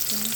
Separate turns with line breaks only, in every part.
দিয়ে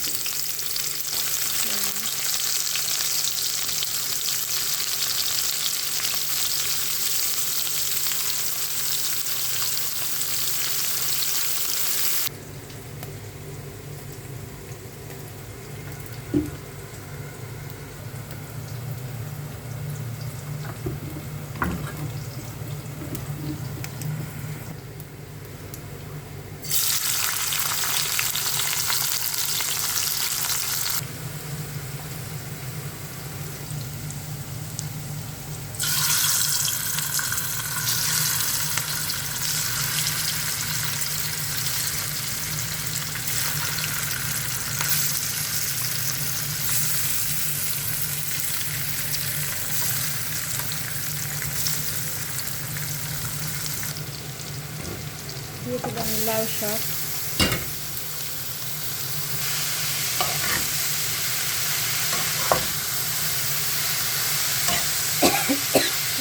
দিলাম লাউ শাক।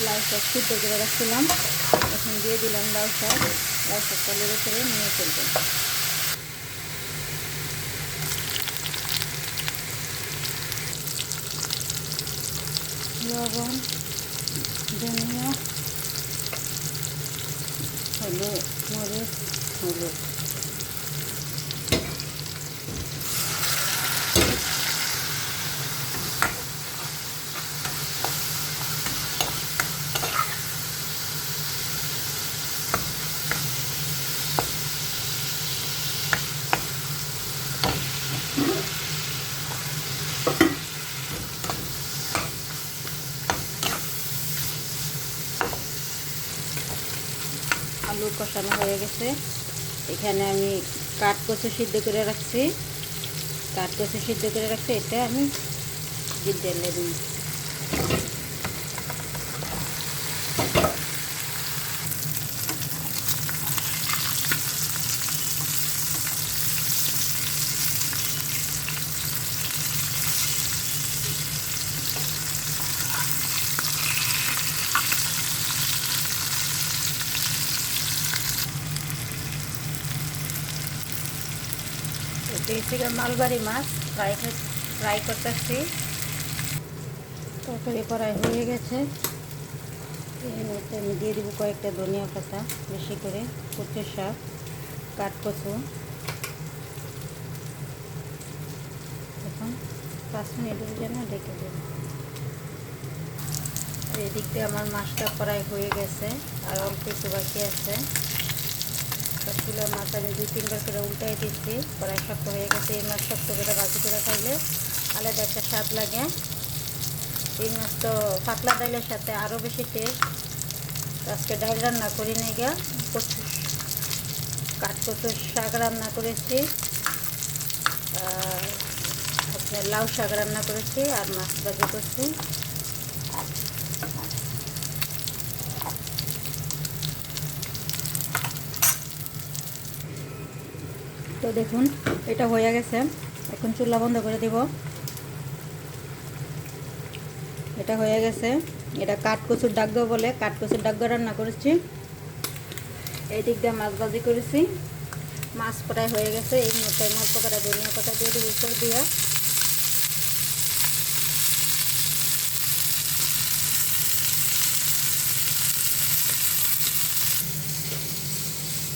লাউ শাক সিদ্ধ করে রাখছিলাম, এখন দিয়ে দিলাম লাউ শাক। লাউ শাকটা লেগে করে নিয়ে ফেলবেন। লবণ, ধনিয়া, হলুদ, মরিচ, হলুদ। আলু কষানো হয়ে গেছে। এখানে আমি কাঠকচু সিদ্ধ করে রাখছি। এটা আমি ঢেলে দিই। মালবাড়ি মাছ ফ্রাই করতেছি। তরকারি কড়াই হয়ে গেছে। এর মধ্যে আমি দিয়ে দেবো কয়েকটা ধনিয়া পাতা, বেশি করে কচু শাক, কাঠকচু। এখন 5 মিনিটের জন্য ঢেকে দেব। এদিক দিয়ে আমার মাছটা ফ্রাই হয়ে গেছে, আর অল্প একটু বাকি আছে। সবগুলো মাছ আমি 2-3 বার করে উল্টাই দিচ্ছি। প্রায় শক্ত হয়ে গেছে। এই মাছ শক্ত করে ভাজি করে খাইলে আলাদা একটা স্বাদ লাগে। এই মাছ তো পাতলা ডালের সাথে আরও বেশি টেস্ট। আজকে ডাল রান্না করি নাই গা, কাঠকচুর শাক রান্না করেছি, আপনার লাউ শাক রান্না করেছি, আর মাছ ভাজি করছি। তো দেখুন এটা হয়ে গেছে। এখন চুলা বন্ধ করে দিব। এটা হয়ে গেছে। এটা কাঠকচুর ডাগা বলে, কাঠকচুর ডাগা রান্না করেছি। এই দিক দিয়ে মাছ ভাজি করেছি। মাছ ফ্রাই হয়ে গেছে। এই মুহূর্তে অল্প করে ধনিয়া পাতা দিয়ে দিব উপর দিয়ে।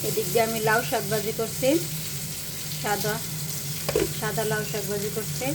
এদিক দিয়ে আমি লাউ শাক ভাজি করছি, সাদা লাউ শাক ভাজি করছি।